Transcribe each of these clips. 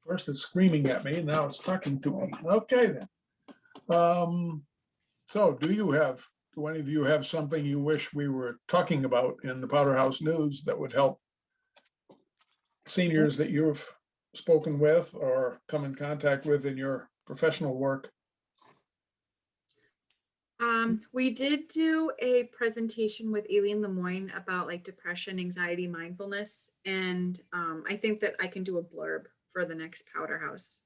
First it's screaming at me, now it's talking to me. Okay then. So do any of you have something you wish we were talking about in the Powder House News that would help seniors that you've spoken with or come in contact with in your professional work? We did do a presentation with Aileen Lemoyne about like depression, anxiety, mindfulness, and I think that I can do a blurb for the next Powder House.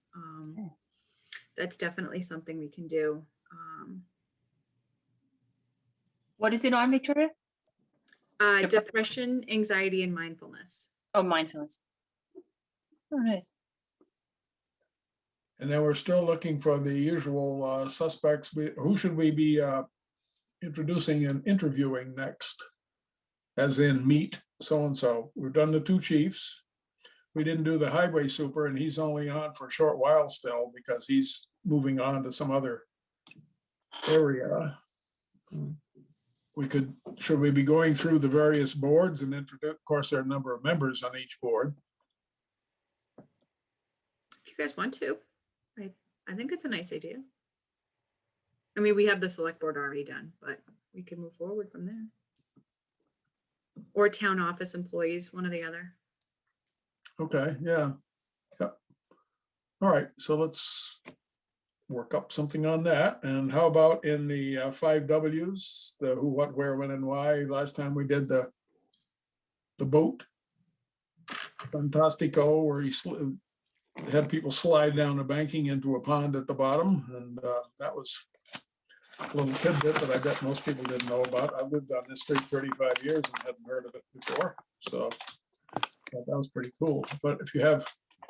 That's definitely something we can do. What is it on, Victoria? Depression, anxiety, and mindfulness. Oh, mindfulness. Oh, nice. And then we're still looking for the usual suspects. Who should we be introducing and interviewing next? As in meet so-and-so. We've done the two chiefs. We didn't do the highway super, and he's only on for a short while still because he's moving on to some other area. Should we be going through the various boards and introduce, of course, there are a number of members on each board. If you guys want to, I think it's a nice idea. I mean, we have the select board already done, but we can move forward from there. Or town office employees, one or the other. Okay, yeah. Yep. All right, so let's work up something on that. And how about in the 5 Ws, the who, what, where, when, and why? Last time we did the boat. Fantastico, where he had people slide down a banking into a pond at the bottom. And that was a little tidbit that I bet most people didn't know about. I lived on this street 35 years and hadn't heard of it before. So that was pretty cool. But if you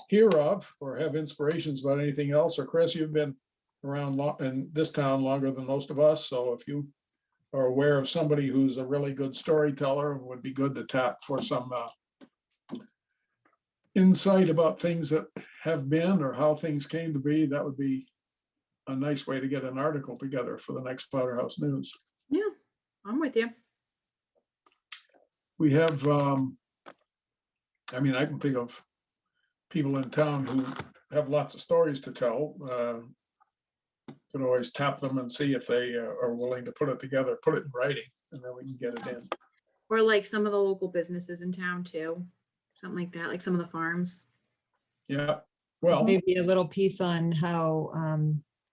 hear of or have inspirations about anything else, or Chris, you've been around in this town longer than most of us. So if you are aware of somebody who's a really good storyteller, it would be good to tap for some insight about things that have been or how things came to be. That would be a nice way to get an article together for the next Powder House News. Yeah, I'm with you. We have, I mean, I can think of people in town who have lots of stories to tell. Can always tap them and see if they are willing to put it together, put it in writing, and then we can get it in. Or like some of the local businesses in town too. Something like that, like some of the farms. Yeah, well, Maybe a little piece on how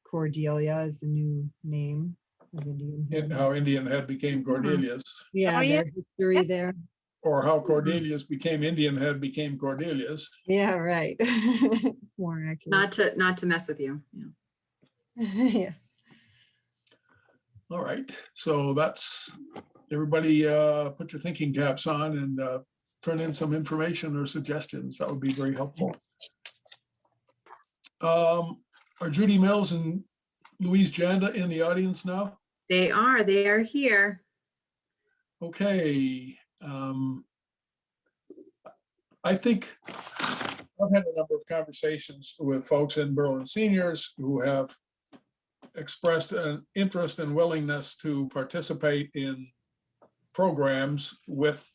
Cordelia is the new name of Indian Head. how Indian Head became Cordelia's, Yeah, Oh, yeah. there's history there. or how Cordelia's became Indian Head became Cordelia's. Yeah, right. More accurate. Not to mess with you. Yeah. Yeah. All right, so that's everybody. Put your thinking caps on and turn in some information or suggestions. That would be very helpful. Are Judy Mills and Louise Janda in the audience now? They are here. Okay. I think I've had a number of conversations with folks in Berlin seniors who have expressed an interest and willingness to participate in programs with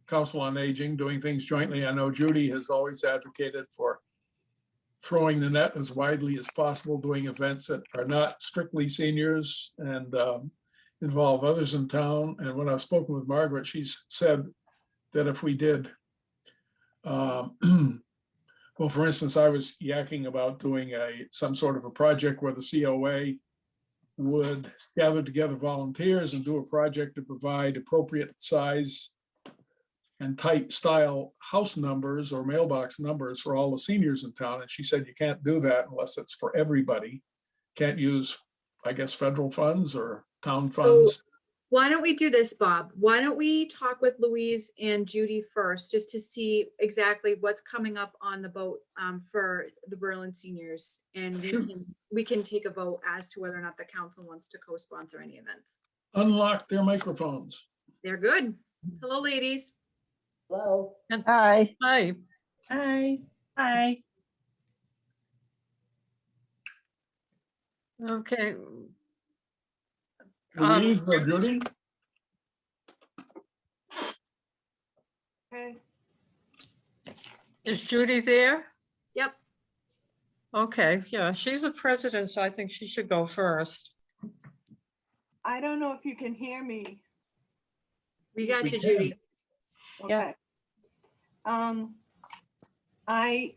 Council on Aging, doing things jointly. I know Judy has always advocated for throwing the net as widely as possible, doing events that are not strictly seniors and involve others in town. And when I've spoken with Margaret, she's said that if we did, well, for instance, I was yakking about doing some sort of a project where the COA would gather together volunteers and do a project to provide appropriate size and tight style house numbers or mailbox numbers for all the seniors in town. And she said, you can't do that unless it's for everybody. Can't use, I guess, federal funds or town funds. Why don't we do this, Bob? Why don't we talk with Louise and Judy first, just to see exactly what's coming up on the boat for the Berlin seniors, and we can take a vote as to whether or not the council wants to co-sponsor any events. Unlock their microphones. They're good. Hello, ladies. Hello. Hi. Hi. Hi. Hi. Okay. Louise or Judy? Is Judy there? Yep. Okay, yeah, she's the president, so I think she should go first. I don't know if you can hear me. We got We you, can. Judy. Yeah. Okay. I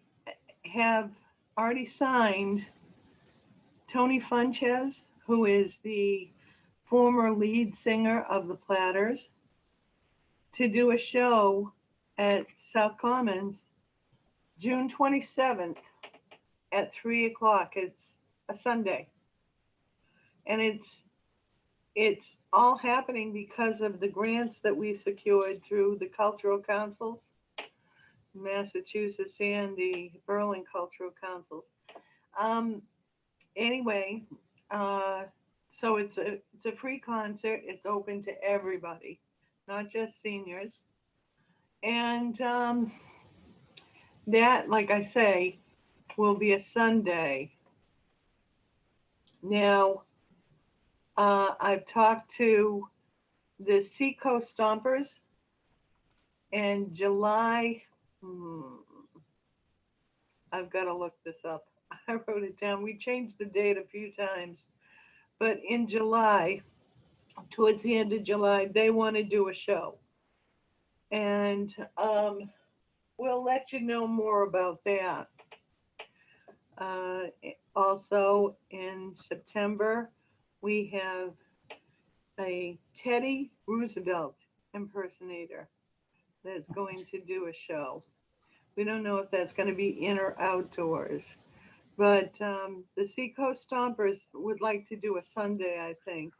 have already signed Tony Funches, who is the former lead singer of the Platters, to do a show at South Commons, June 27th at 3 o'clock. It's a Sunday. And it's all happening because of the grants that we secured through the cultural councils, Massachusetts and the Berlin Cultural Councils. Anyway, so it's a free concert. It's open to everybody, not just seniors. And that, like I say, will be a Sunday. Now, I've talked to the Seacoast Stompers, and July, I've got to look this up. I wrote it down. We changed the date a few times, but in July, towards the end of July, they want to do a show. And we'll let you know more about that. Also in September, we have a Teddy Roosevelt impersonator that's going to do a show. We don't know if that's going to be in or outdoors, but the Seacoast Stompers would like to do a Sunday, I think.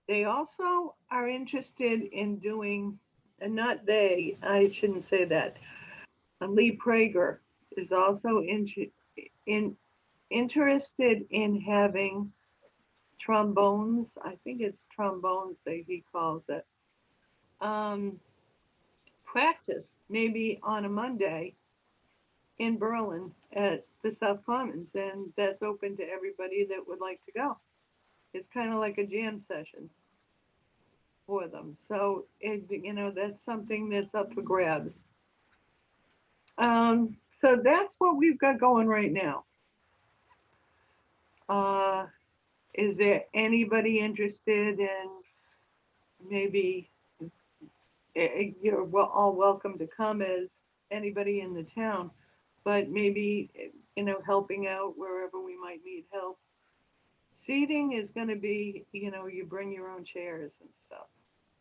They also are interested in doing, and not they, I shouldn't say that. Lee Prager is also interested in having trombones. I think it's trombones that he calls it. Practice maybe on a Monday in Berlin at the South Commons, and that's open to everybody that would like to go. It's kind of like a jam session for them. So that's something that's up for grabs. So that's what we've got going right now. Is there anybody interested in maybe you're all welcome to come as anybody in the town, but maybe, helping out wherever we might need help. Seating is going to be, you bring your own chairs and stuff.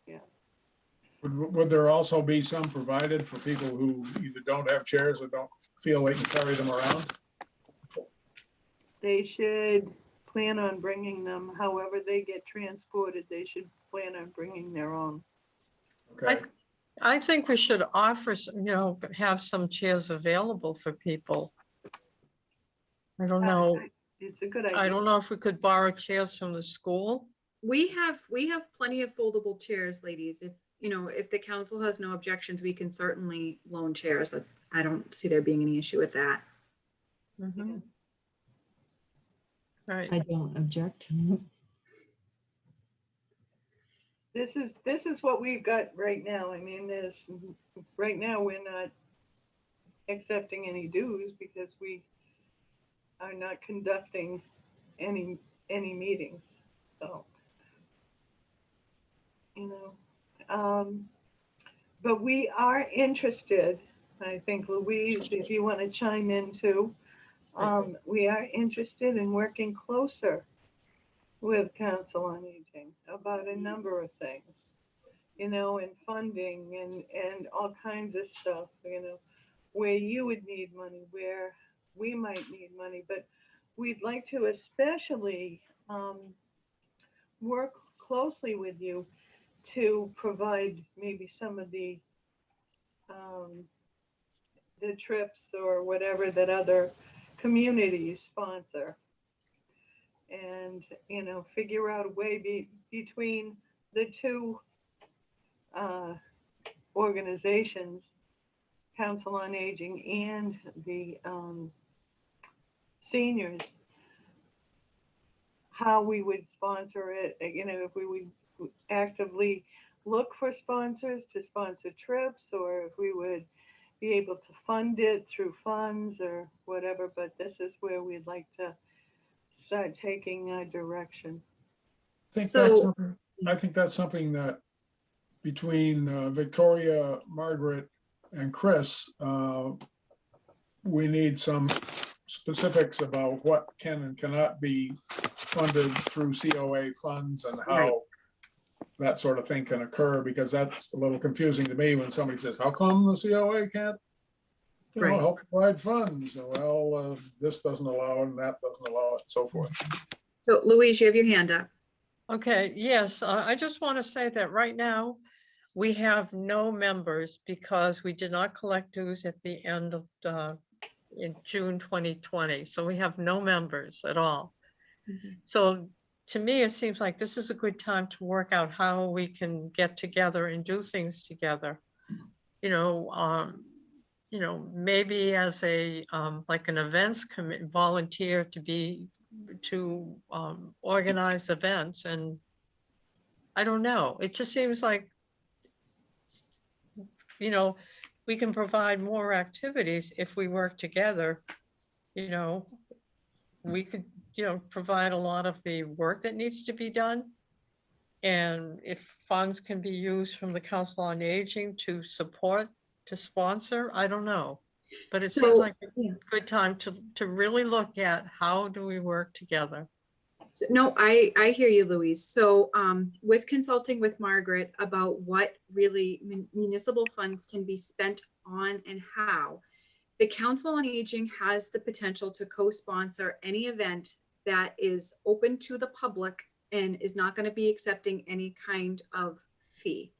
Yeah. Would there also be some provided for people who either don't have chairs or don't feel they can carry them around? They should plan on bringing them. However they get transported, they should plan on bringing their own. Okay, I think we should offer, have some chairs available for people. I don't know. It's a good idea. I don't know if we could borrow chairs from the school. We have plenty of foldable chairs, ladies. If the council has no objections, we can certainly loan chairs. I don't see there being any issue with that. Mhm. Right. I don't object. This is what we've got right now. I mean, right now we're not accepting any dues because we are not conducting any meetings. So, but we are interested. I think Louise, if you want to chime in too, we are interested in working closer with Council on Aging about a number of things, and funding and all kinds of stuff, where you would need money, where we might need money. But we'd like to especially work closely with you to provide maybe some of the trips or whatever that other communities sponsor, and figure out a way between the two organizations, Council on Aging and the seniors, how we would sponsor it. If we would actively look for sponsors to sponsor trips, or if we would be able to fund it through funds or whatever, but this is where we'd like to start taking a direction. So- I think that's something that between Victoria, Margaret, and Chris, we need some specifics about what can and cannot be funded through COA funds and how that sort of thing can occur, because that's a little confusing to me when somebody says, how come the COA can't, you know, Right. help provide funds? Well, this doesn't allow it and that doesn't allow it, and so forth. So Louise, you have your hand up. Okay, yes, I just want to say that right now, we have no members because we did not collect dues at the end of, in June 2020. So we have no members at all. So to me, it seems like this is a good time to work out how we can get together and do things together. You know, maybe as a, like an events commit, volunteer to organize events, and I don't know, it just seems like, you know, we can provide more activities if we work together. You know, we could, you know, provide a lot of the work that needs to be done. And if funds can be used from the Council on Aging to support, to sponsor, I don't know. But it So, seems like a yeah. good time to really look at how do we work together. So, no, I hear you, Louise. So with consulting with Margaret about what really municipal funds can be spent on and how, the Council on Aging has the potential to co-sponsor any event that is open to the public and is not going to be accepting any kind of fee.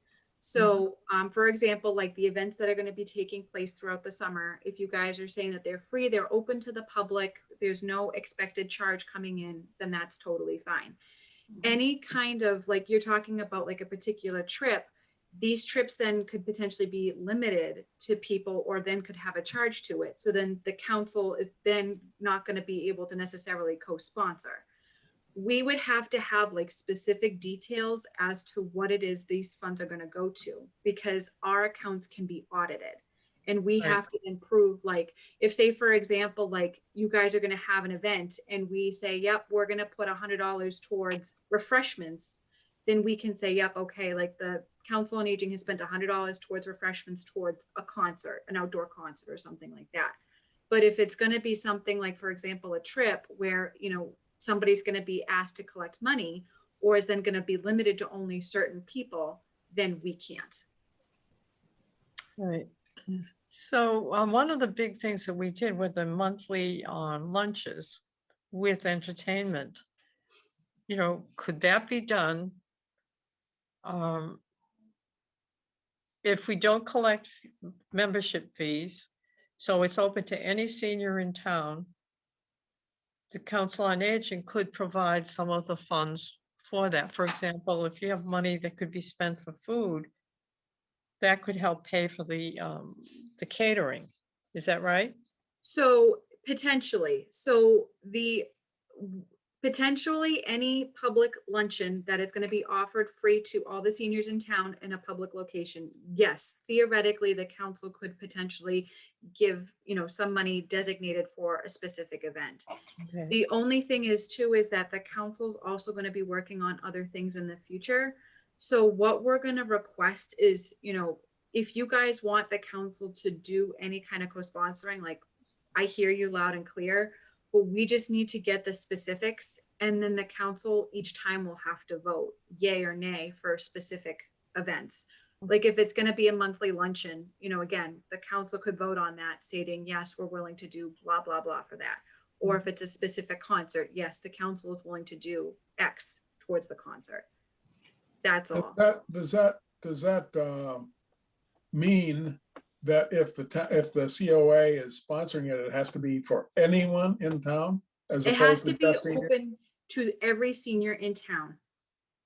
So for example, like the events that are going to be taking place throughout the summer, if you guys are saying that they're free, they're open to the public, there's no expected charge coming in, then that's totally fine. Any kind of, like you're talking about like a particular trip, these trips then could potentially be limited to people or then could have a charge to it. So then the council is then not going to be able to necessarily co-sponsor. We would have to have like specific details as to what it is these funds are going to go to, because our accounts can be audited and we Right. have to then prove, like, if say for example, like you guys are going to have an event and we say, yep, we're going to put $100 towards refreshments, then we can say, yep, okay, like the Council on Aging has spent $100 towards refreshments towards a concert, an outdoor concert or something like that. But if it's going to be something like, for example, a trip where, you know, somebody's going to be asked to collect money or is then going to be limited to only certain people, then we can't. Right. So one of the big things that we did with the monthly lunches with entertainment, you know, could that be done if we don't collect membership fees? So it's open to any senior in town. The Council on Aging could provide some of the funds for that. For example, if you have money that could be spent for food, that could help pay for the catering. Is that right? So potentially, potentially any public luncheon that is going to be offered free to all the seniors in town in a public location. Yes, theoretically, the council could potentially give, you know, some money designated for a specific event. Okay. The only thing is too, is that the council's also going to be working on other things in the future. So what we're going to request is, you know, if you guys want the council to do any kind of co-sponsoring, like I hear you loud and clear, but we just need to get the specifics. And then the council each time will have to vote yay or nay for specific events. Like if it's going to be a monthly luncheon, you know, again, the council could vote on that stating, yes, we're willing to do blah, blah, blah for that. Or if it's a specific concert, yes, the council is willing to do X towards the concert. That's all. Does that mean that if the COA is sponsoring it, it has to be for anyone in town as It has opposed to to be just senior? open to every senior in town.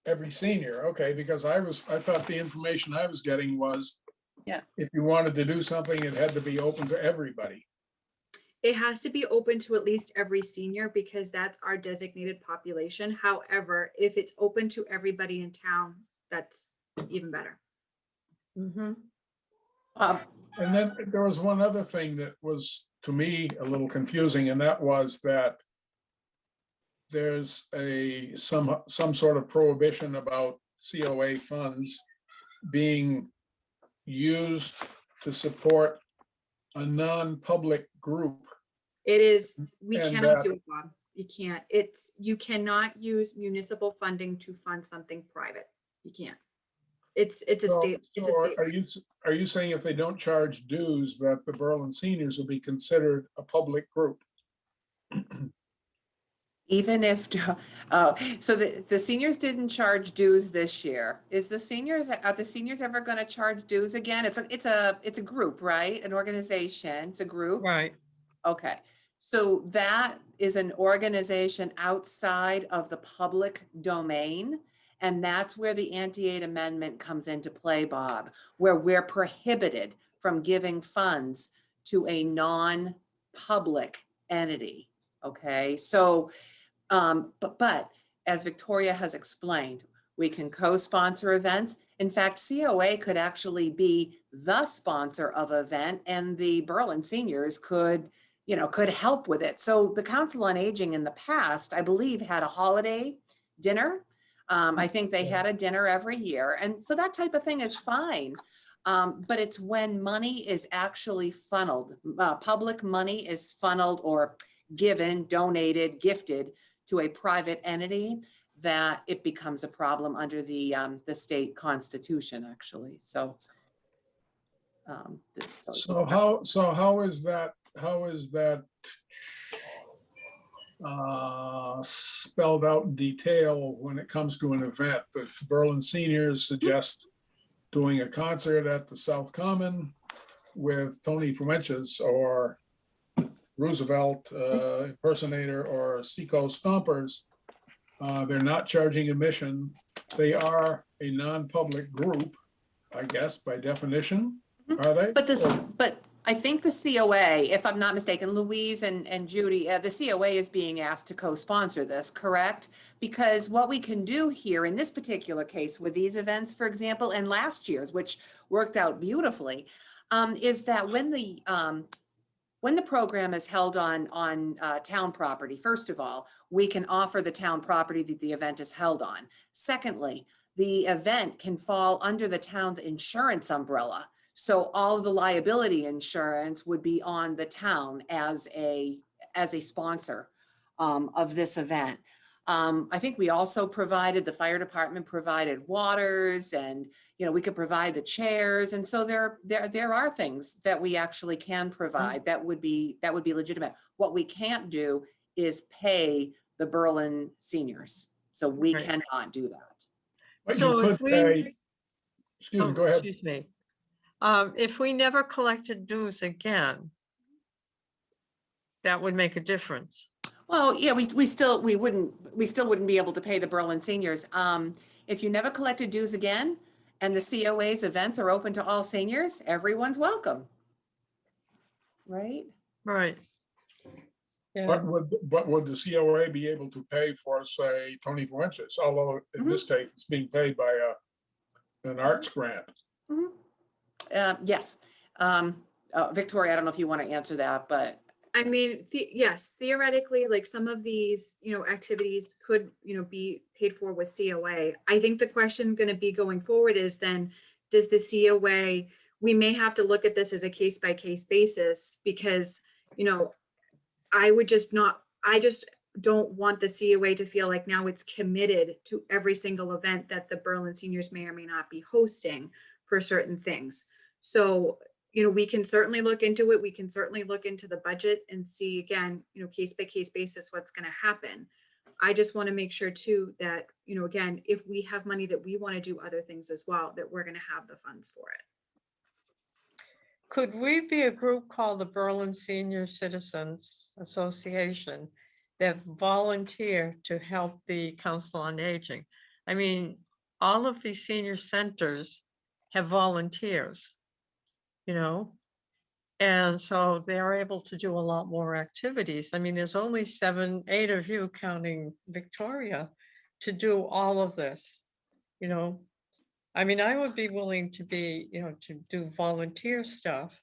Every senior, okay, because I thought the information I was getting was, Yeah. if you wanted to do something, it had to be open to everybody. It has to be open to at least every senior because that's our designated population. However, if it's open to everybody in town, that's even better. Mm-hmm. And then there was one other thing that was, to me, a little confusing, and that was that there's some sort of prohibition about COA funds being used to support a non-public group. It is, we And cannot that- do it, Bob. You can't. You cannot use municipal funding to fund something private. You can't. It's a So- state, it's a so state. Are you saying if they don't charge dues, that the Berlin seniors will be considered a public group? Even if, so the seniors didn't charge dues this year. Are the seniors ever gonna charge dues again? It's a group, right? An organization, it's a group? Right. Okay, so that is an organization outside of the public domain. And that's where the anti-aid amendment comes into play, Bob, where we're prohibited from giving funds to a non-public entity. Okay, so, but as Victoria has explained, we can co-sponsor events. In fact, COA could actually be the sponsor of event, and the Berlin seniors could help with it. So the Council on Aging in the past, I believe, had a holiday dinner. I think they had a dinner every year. And so that type of thing is fine. But it's when money is actually funneled, public money is funneled or given, donated, gifted to a private entity, that it becomes a problem under the state constitution, actually. So. So how is that spelled out in detail when it comes to an event? The Berlin seniors suggest doing a concert at the South Common with Tony Fuentes or Roosevelt impersonator or Seco Stompers. They're not charging admission. They are a non-public group, I guess, by definition, are they? But I think the COA, if I'm not mistaken, Louise and Judy, the COA is being asked to co-sponsor this, correct? Because what we can do here in this particular case with these events, for example, and last year's, which worked out beautifully, is that when the program is held on town property, first of all, we can offer the town property that the event is held on. Secondly, the event can fall under the town's insurance umbrella. So all of the liability insurance would be on the town as a sponsor of this event. I think we also the fire department provided waters, and we could provide the chairs. And so there are things that we actually can provide that would be legitimate. What we can't do is pay the Berlin seniors. So we Right. cannot do that. But So you if could we- pay, excuse me, Oh, go ahead. Excuse me. If we never collected dues again, that would make a difference. Well, yeah, we still wouldn't be able to pay the Berlin seniors. If you never collected dues again and the COA's events are open to all seniors, everyone's welcome. Right? Right. Yeah, But would the COA be able to pay for, say, Tony Fuentes, although in this case, it's being paid by an arts grant? Yes. Victoria, I don't know if you want to answer that, but I mean, yes, theoretically, like some of these, activities could, be paid for with COA. I think the question going to be going forward is then, does the COA, we may have to look at this as a case by case basis, because, I just don't want the COA to feel like now it's committed to every single event that the Berlin seniors may or may not be hosting for certain things. So, we can certainly look into it. We can certainly look into the budget and see again, case by case basis, what's going to happen. I just want to make sure too that, again, if we have money that we want to do other things as well, that we're going to have the funds for it. could we be a group called the Berlin Senior Citizens Association that volunteer to help the Council on Aging? I mean, all of these senior centers have volunteers, and so they're able to do a lot more activities. I mean, there's only 7, 8 of you, counting Victoria, to do all of this, I mean, I would be willing to be, to do volunteer stuff.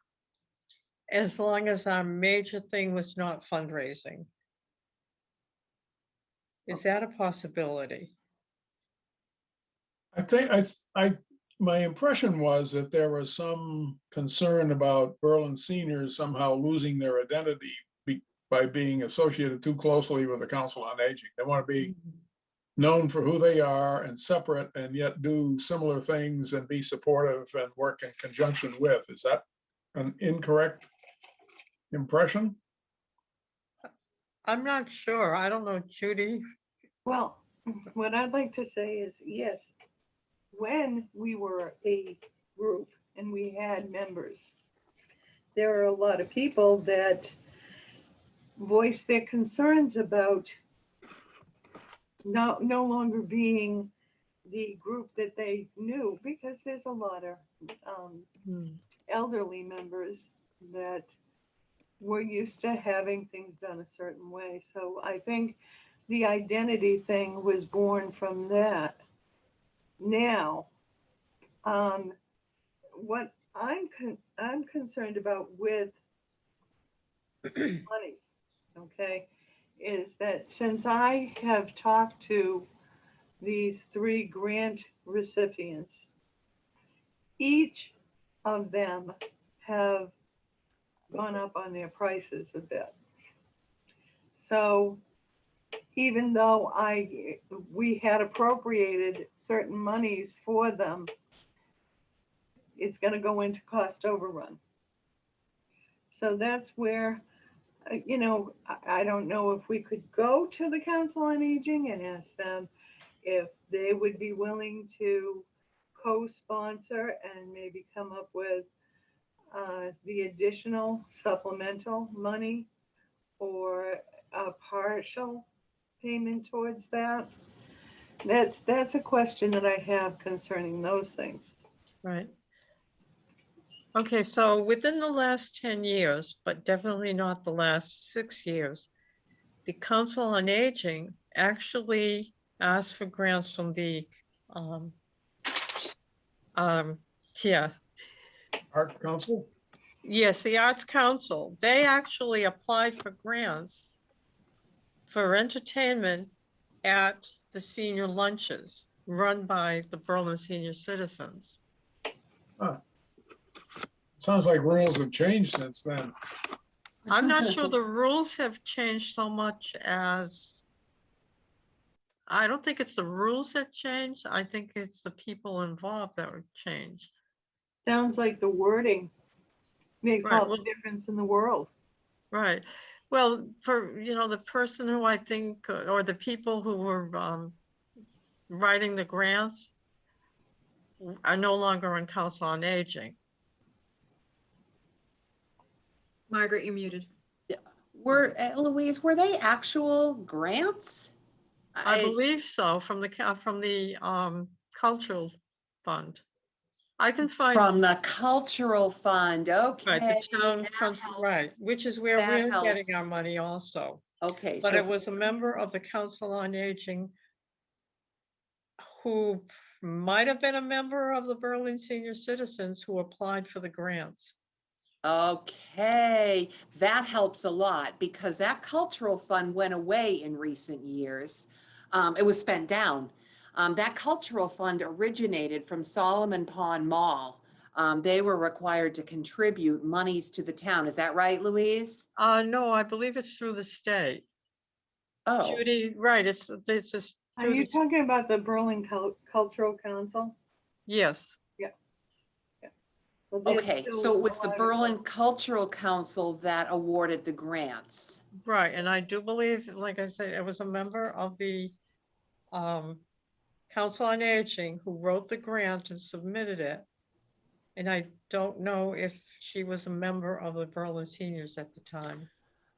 as long as our major thing was not fundraising. Is that a possibility? I think, my impression was that there was some concern about Berlin seniors somehow losing their identity by being associated too closely with the Council on Aging. They want to be known for who they are and separate and yet do similar things and be supportive and work in conjunction with. Is that an incorrect impression? I'm not sure. I don't know, Judy. Well, what I'd like to say is, yes, when we were a group and we had members, there are a lot of people that voiced their concerns about no longer being the group that they knew, because there's a lot of elderly members that were used to having things done a certain way. So I think the identity thing was born from that. Now, what I'm concerned about with money, okay, is that since I have talked to these 3 grant recipients, each of them have gone up on their prices a bit. So even though we had appropriated certain monies for them, it's going to go into cost overrun. So that's where, I don't know if we could go to the Council on Aging and ask them if they would be willing to co-sponsor and maybe come up with the additional supplemental money or a partial payment towards that. That's a question that I have concerning those things. Right. Okay, so within the last 10 years, but definitely not the last 6 years, the Council on Aging actually asked for grants from the, Arts Council? yes, the Arts Council. They actually applied for grants for entertainment at the senior lunches run by the Berlin senior citizens. Sounds like rules have changed since then. I'm not sure the rules have changed so much as, I don't think it's the rules that changed. I think it's the people involved that would change. Sounds like the wording makes Right, all the well- difference in the world. Right. Well, for, the person who I think, or the people who were writing the grants are no longer on Council on Aging. Margaret, you're muted. Louise, were they actual grants? I believe so, from the cultural fund. I can find, From the cultural fund, okay. right, the town, that council, right, helps. which is where That we're helps. getting our money also. Okay, But so it was a member of the Council on Aging who might have been a member of the Berlin Senior Citizens who applied for the grants. okay, that helps a lot because that cultural fund went away in recent years. It was spent down. That cultural fund originated from Solomon Pond Mall. They were required to contribute monies to the town. Is that right, Louise? No, I believe it's through the state. Oh, Judy, right, it's just Are through you the, talking about the Berlin Cultural Council? yes, Well, they're okay. still So it was the alive and Berlin well. Cultural Council that awarded the grants. right, and I do believe, like I said, it was a member of the Council on Aging who wrote the grant and submitted it. And I don't know if she was a member of the Berlin Seniors at the time.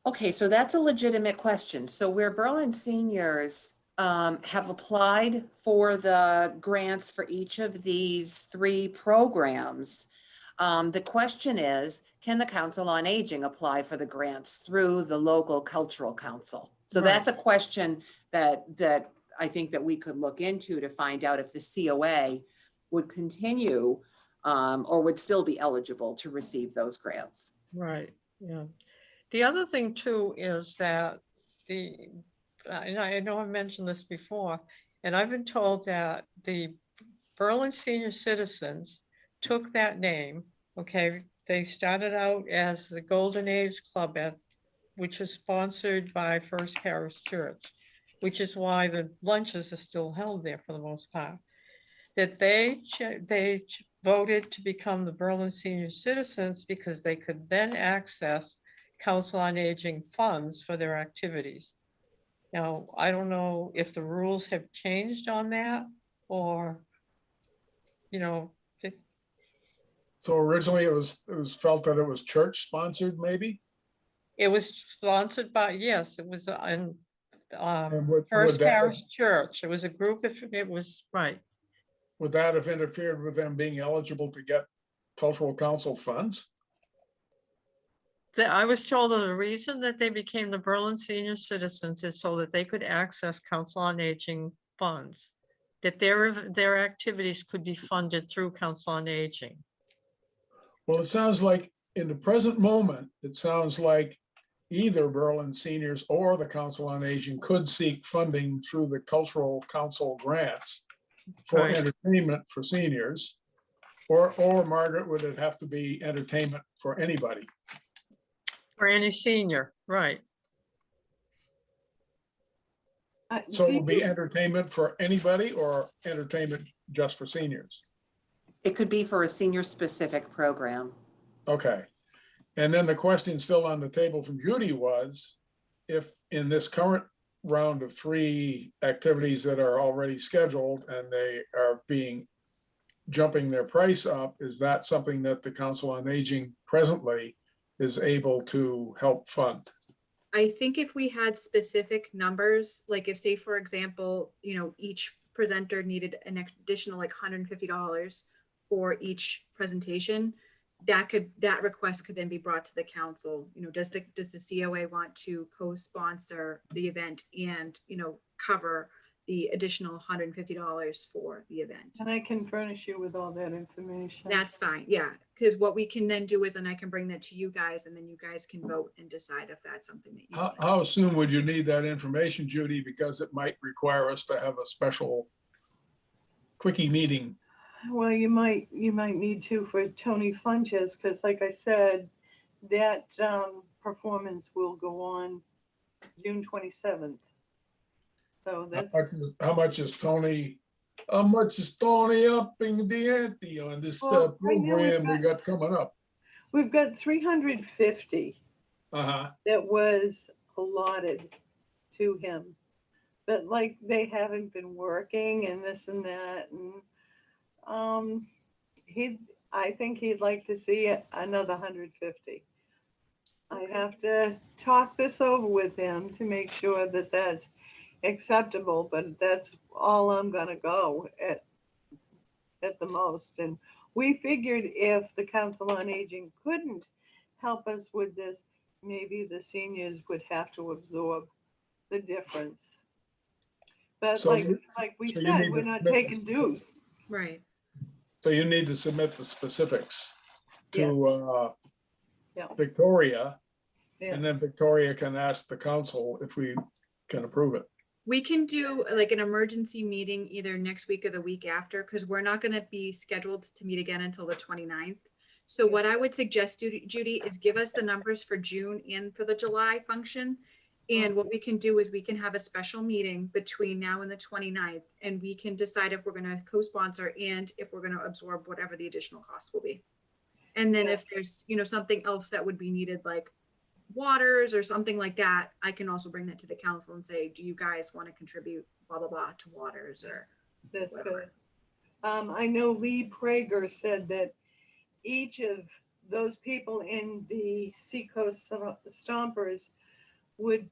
Okay, so that's a legitimate question. So where Berlin seniors have applied for the grants for each of these 3 programs, the question is, can the Council on Aging apply for the grants through the local cultural council? So Right. that's a question that I think that we could look into to find out if the COA would continue or would still be eligible to receive those grants. Right, yeah. The other thing too is that and I know I mentioned this before, and I've been told that the Berlin Senior Citizens took that name, okay? They started out as the Golden Age Club which is sponsored by First Parish Church, which is why the lunches are still held there for the most part. That they voted to become the Berlin Senior Citizens because they could then access Council on Aging funds for their activities. Now, I don't know if the rules have changed on that or, you know, So originally it was felt that it was church sponsored maybe? it was sponsored by, yes, it was in And would First that, Parish Church. It was a group, it was, right. would that have interfered with them being eligible to get cultural council funds? I was told that the reason that they became the Berlin Senior Citizens is so that they could access Council on Aging funds, that their activities could be funded through Council on Aging. Well, it sounds like in the present moment, it sounds like either Berlin Seniors or the Council on Aging could seek funding through the Cultural Council grants for Right. entertainment for seniors. Or Margaret, would it have to be entertainment for anybody? For any senior, right. So it Do would be you- entertainment for anybody or entertainment just for seniors? It could be for a senior-specific program. Okay. And then the question still on the table from Judy was, if in this current round of 3 activities that are already scheduled and they are jumping their price up, is that something that the Council on Aging presently is able to help fund? I think if we had specific numbers, like if say, for example, each presenter needed an additional like $150 for each presentation, that request could then be brought to the council. Does the COA want to co-sponsor the event and, cover the additional $150 for the event? And I can furnish you with all that information. That's fine, yeah, because what we can then do is then I can bring that to you guys and then you guys can vote and decide if that's something that you. How soon would you need that information, Judy? Because it might require us to have a special quickie meeting. Well, you might need to for Tony Funches, because like I said, that performance will go on June 27th. So that's, How much is Tony upping the ante on this Well, I know program we got coming up? we've got 350 Uh-huh. that was allotted to him. But like they haven't been working and this and that, and I think he'd like to see another 150. I have to talk this over with him to make sure that that's acceptable, but that's all I'm gonna go at the most. And we figured if the Council on Aging couldn't help us with this, maybe the seniors would have to absorb the difference. But So like you- we so you said, need we're to not submit taking this- dues. Right. So you need to submit the specifics Yes. to Yeah. Victoria, Yeah. and then Victoria can ask the council if we can approve it. We can do like an emergency meeting either next week or the week after, because we're not gonna be scheduled to meet again until the 29th. So what I would suggest, Judy, is give us the numbers for June and for the July function. And what we can do is we can have a special meeting between now and the 29th, and we can decide if we're gonna co-sponsor and if we're gonna absorb whatever the additional costs will be. And then Yeah. if there's, something else that would be needed, like waters or something like that, I can also bring that to the council and say, do you guys want to contribute blah, blah, blah to waters or That's whatever. good. I know Lee Prager said that each of those people in the Seacoast Stompers would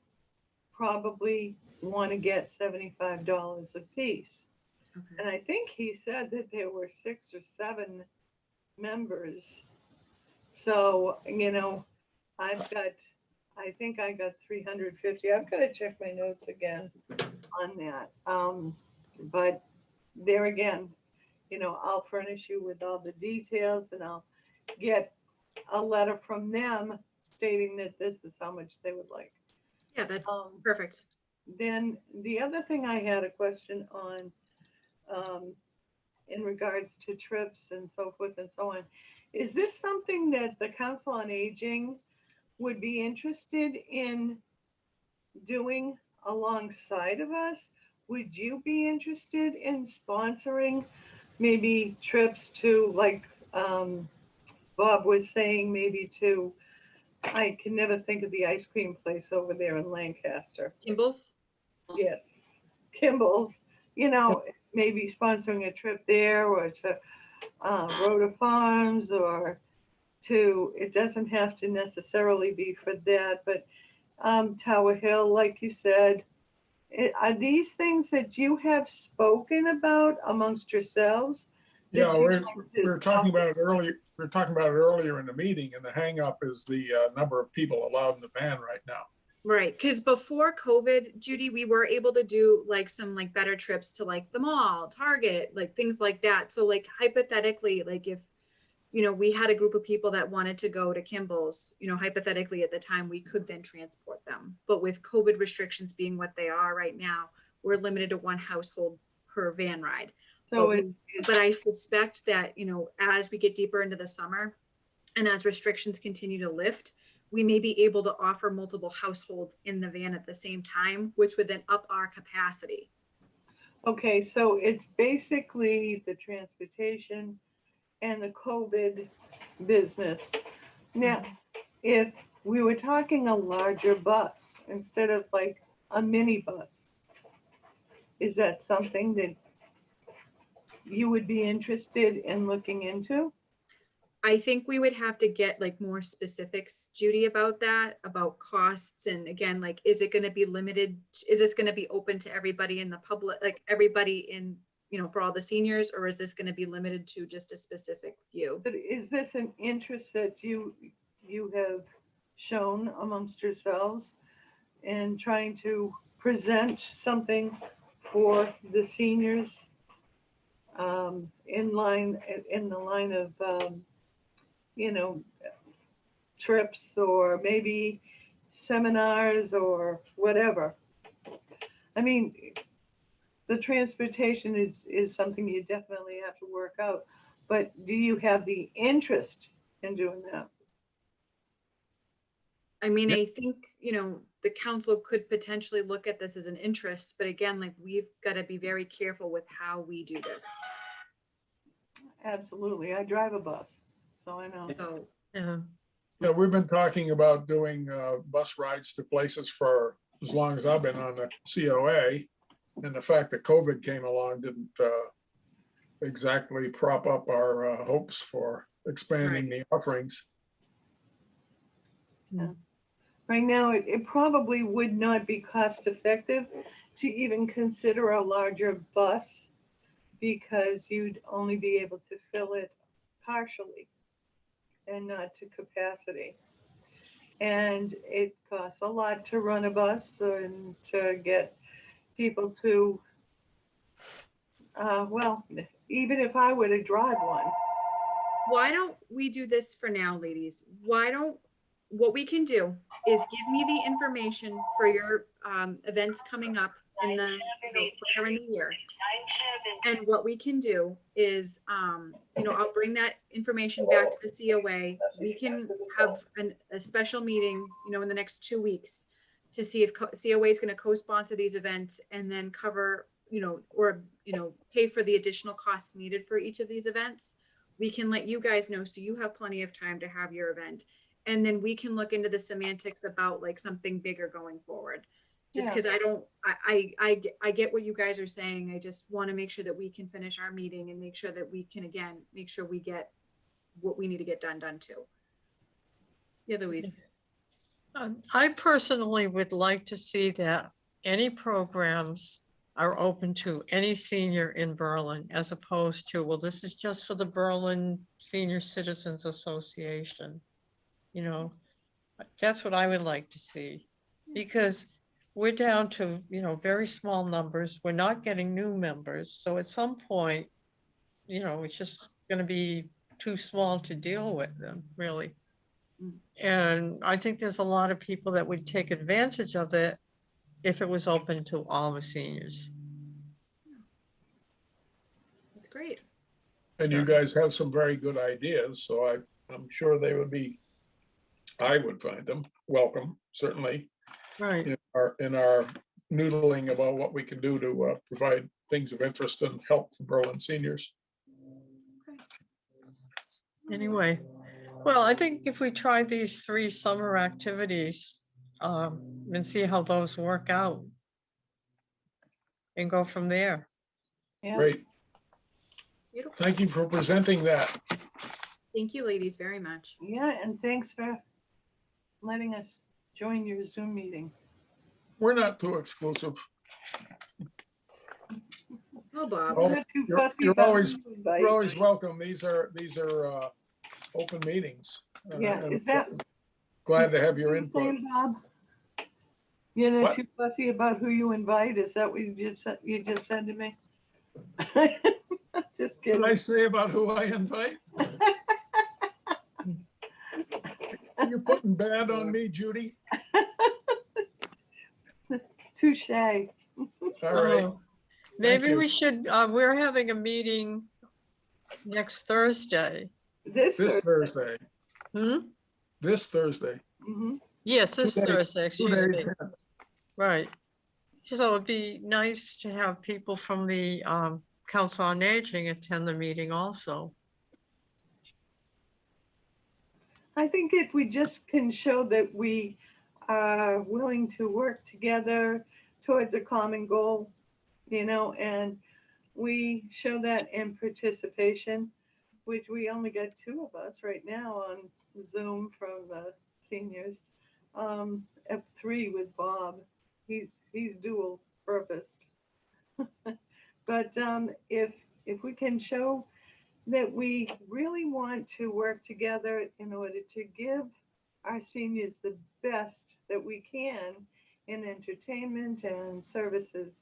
probably want to get $75 a piece. Okay. And I think he said that there were 6 or 7 members. So, I think I got 350. I've got to check my notes again on that. But there again, I'll furnish you with all the details and I'll get a letter from them stating that this is how much they would like. Yeah, that's Um, perfect. Then the other thing I had a question on, in regards to trips and so forth and so on, is this something that the Council on Aging would be interested in doing alongside of us? Would you be interested in sponsoring maybe trips to, like, Bob was saying, maybe to, I can never think of the ice cream place over there in Lancaster. Kimball's? Yes, Kimball's, you know, maybe sponsoring a trip there, or to Rhoda Farms, or to, it doesn't have to necessarily be for that, but Tower Hill, like you said. Are these things that you have spoken about amongst yourselves? that Yeah, you'd we like to were talking help? about it earlier. We were talking about it earlier in the meeting, and the hang up is the number of people allowed in the van right now. Right, because before COVID, Judy, we were able to do like some like better trips to like the mall, Target, like things like that. So like hypothetically, like if, you know, we had a group of people that wanted to go to Kimball's, you know, hypothetically at the time, we could then transport them. But with COVID restrictions being what they are right now, we're limited to one household per van ride. So But it's But I suspect that, you know, as we get deeper into the summer and as restrictions continue to lift, we may be able to offer multiple households in the van at the same time, which would then up our capacity. okay, so it's basically the transportation and the COVID business. Now, if we were talking a larger bus instead of like a minibus, is that something that you would be interested in looking into? I think we would have to get like more specifics, Judy, about that, about costs. And again, like, is it going to be limited? Is this going to be open to everybody in the public, like everybody in, you know, for all the seniors, or is this going to be limited to just a specific few? But is this an interest that you have shown amongst yourselves in trying to present something for the seniors, in the line of, you know, trips or maybe seminars or whatever? I mean, the transportation is something you definitely have to work out, but do you have the interest in doing that? I mean, Yeah. I think, you know, the council could potentially look at this as an interest, but again, like, we've got to be very careful with how we do this. Absolutely. I drive a bus, so I know. So, Yeah. Yeah, we've been talking about doing bus rides to places for as long as I've been on the COA. And the fact that COVID came along didn't exactly prop up our hopes for expanding the offerings. Right now, it probably would not be cost effective to even consider a larger bus, because you'd only be able to fill it partially and not to capacity. And it costs a lot to run a bus and to get people to, well, even if I were to drive one. why don't we do this for now, ladies? What we can do is give me the information for your events coming up in the, you know, later in the year. And what we can do is, you know, I'll bring that information back to the COA. We can have a special meeting, you know, in the next 2 weeks to see if COA is going to co-sponsor these events and then cover, you know, or, you know, pay for the additional costs needed for each of these events. We can let you guys know, so you have plenty of time to have your event. And then we can look into the semantics about like something bigger going forward. Just Yeah. because I get what you guys are saying. I just want to make sure that we can finish our meeting and make sure that we can, again, make sure we get what we need to get done too. Yeah, Louise. I personally would like to see that any programs are open to any senior in Berlin, as opposed to, well, this is just for the Berlin Senior Citizens Association. You know, that's what I would like to see, because we're down to, you know, very small numbers. We're not getting new members. So at some point, you know, it's just going to be too small to deal with them, really. And I think there's a lot of people that would take advantage of it if it was open to all the seniors. That's great. And you Yeah. guys have some very good ideas, so I'm sure they would be, I would find them welcome, certainly, Right. in our noodling about what we can do to provide things of interest and help for Berlin seniors. Anyway, well, I think if we try these 3 summer activities, and see how those work out and go from there. Yeah. Great. Beautiful. Thank you for presenting that. Thank you, ladies, very much. Yeah, and thanks for letting us join your Zoom meeting. We're not too exclusive. Oh, Bob. Oh, I'm not too you're- fussy you're about always- who you invite. You're always welcome. These are open meetings. Yeah, and is that? Glad to have your what you're input. saying, Bob? You're not What? too fussy about who you invite? Is that what you just said to me? Just What did I kidding. say about who I invite? You're putting bad on me, Judy? Touche. All right. Oh, Maybe you. we should, we're having a meeting next Thursday. This This Thursday. Thursday, Hmm? this Thursday. Mhm. Yes, this 2 days- Thursday, 2 excuse me. days hence. Right. So it'd be nice to have people from the Council on Aging attend the meeting also. I think if we just can show that we are willing to work together towards a common goal, and we show that in participation, which we only got 2 of us right now on Zoom from the seniors. At 3 with Bob. He's dual purposed. But if we can show that we really want to work together in order to give our seniors the best that we can in entertainment and services,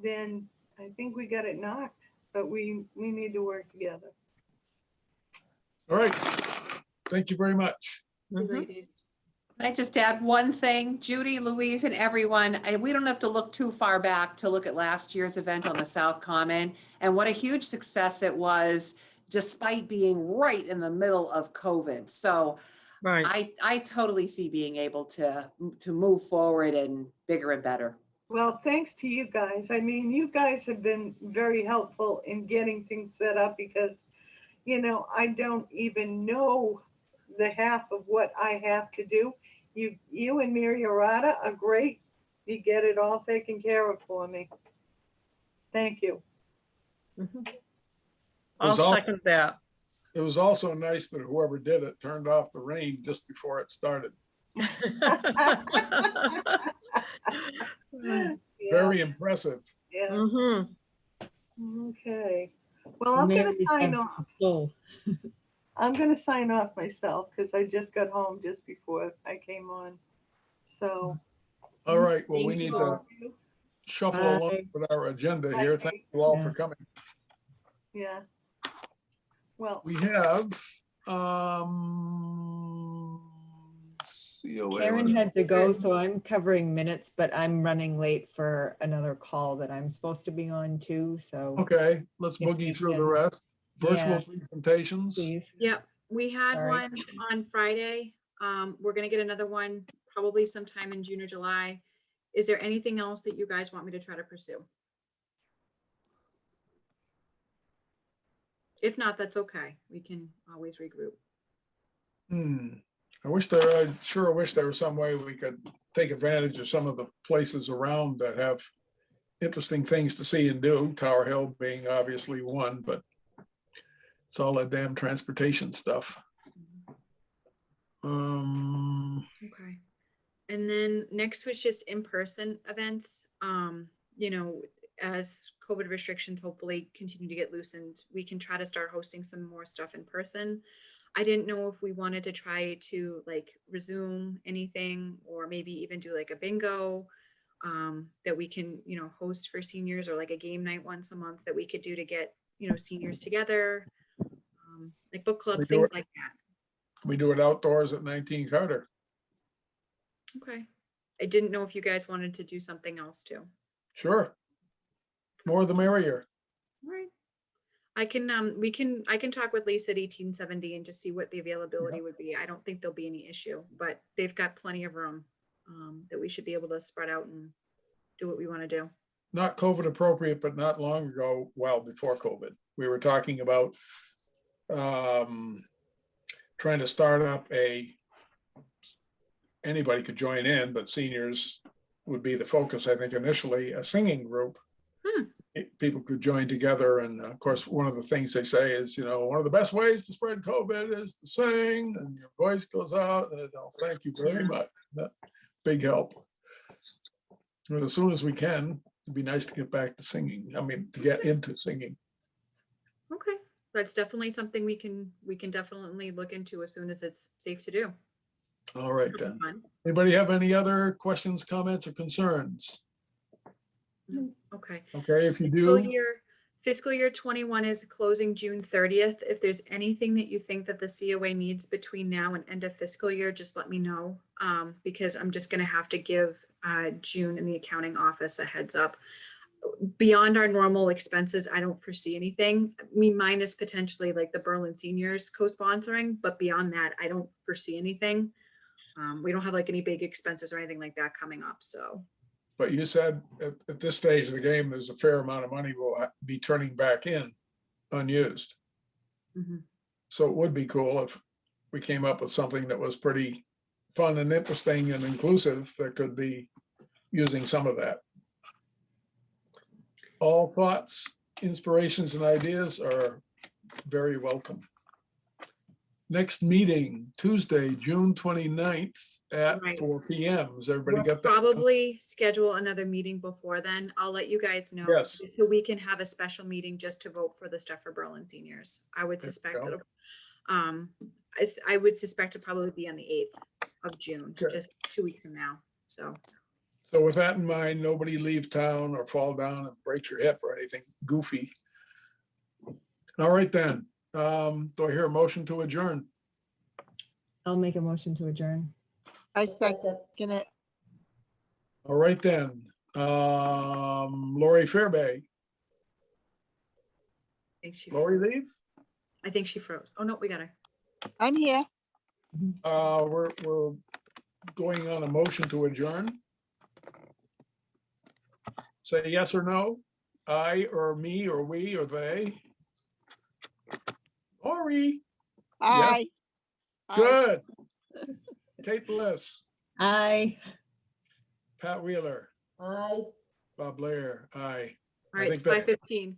then I think we got it knocked, but we need to work together. All right. Thank you very much. Thank you, Mhm. ladies. Can I just add one thing? Judy, Louise, and everyone, we don't have to look too far back to look at last year's event on the South Common and what a huge success it was, despite being right in the middle of COVID. So Right. I totally see being able to move forward and bigger and better. Well, thanks to you guys. I mean, you guys have been very helpful in getting things set up because, I don't even know the half of what I have to do. You and Mary Arata are great. You get it all taken care of for me. Thank you. Mhm. I'll all- second that. It was also nice that whoever did it turned off the rain just before it started. Yeah, Very impressive. yeah. Mhm. Okay. Well, I'm gonna Mary's sign has off. full. I'm gonna sign off myself because I just got home just before I came on. So. All right, well, we Thank need you to all. shuffle Bye. along with our agenda here. Bye. Thank you all Yeah. for coming. Yeah. Well, We have, COA. Karen had to go, so I'm covering minutes, but I'm running late for another call that I'm supposed to be on too, so Okay, let's If boogie we through the can- rest. Virtual Yeah. presentations. please. Yep, we had Sorry. one on Friday. We're gonna get another one probably sometime in June or July. Is there anything else that you guys want me to try to pursue? If not, that's okay. We can always regroup. I sure wish there was some way we could take advantage of some of the places around that have interesting things to see and do, Tower Hill being obviously one, but it's all that damn transportation stuff. Okay. And then next was just in-person events. As COVID restrictions hopefully continue to get loosened, we can try to start hosting some more stuff in person. I didn't know if we wanted to try to like resume anything or maybe even do like a bingo that we can, host for seniors, or like a game night once a month that we could do to get, seniors together, like book club, We do things it. like that. We do it outdoors at 19 Carter. Okay. I didn't know if you guys wanted to do something else too. Sure. More the merrier. All right. I can, I can talk with Lisa at 1870 and just see what the availability would be. I don't think there'll be any issue, but they've got plenty of room that we should be able to spread out and do what we want to do. Not COVID appropriate, but not long ago, well, before COVID, we were talking about trying to start up anybody could join in, but seniors would be the focus, I think, initially, a singing group. People could join together. And of course, one of the things they say is, one of the best ways to spread COVID is to sing, and your voice goes out. And thank you very much. That big help. And as soon as we can, it'd be nice to get back to singing. I mean, to get into singing. Okay, that's definitely something we can definitely look into as soon as it's safe to do. All right, Something then. fun. Anybody have any other questions, comments, or concerns? Okay. Okay, if you do, Fiscal year 21 is closing June 30th. If there's anything that you think that the COA needs between now and end of fiscal year, just let me know. Because I'm just gonna have to give June in the accounting office a heads up. Beyond our normal expenses, I don't foresee anything. Minus potentially like the Berlin Seniors co-sponsoring, but beyond that, I don't foresee anything. We don't have like any big expenses or anything like that coming up, so. but you said at this stage of the game, there's a fair amount of money we'll be turning back in unused. Mhm. So it would be cool if we came up with something that was pretty fun and interesting and inclusive that could be using some of that. All thoughts, inspirations, and ideas are very welcome. Next meeting, Tuesday, June 29th at Right. 4 PM. Has everybody We'll got that? probably schedule another meeting before then. I'll let you guys know. Yes. So we can have a special meeting just to vote for the stuff for Berlin Seniors. I would There you suspect go. it'll, I would suspect it'll probably be on the 8th of June, Okay. just 2 weeks from now, so. So with that in mind, nobody leave town or fall down and break your hip or anything goofy. All right, then. Do I hear a motion to adjourn? I'll make a motion to adjourn. I second it. All right, then. Lori Fairbay. Lori leave? I think she froze. Oh, no, we got her. I'm here. We're going on a motion to adjourn. Say yes or no. I or me or we or they. Lori, Aye. Aye. good. Kate Bliss, Aye. Pat Wheeler, Aye. Bob Blair, aye. All I right, it's think that's- 5:15.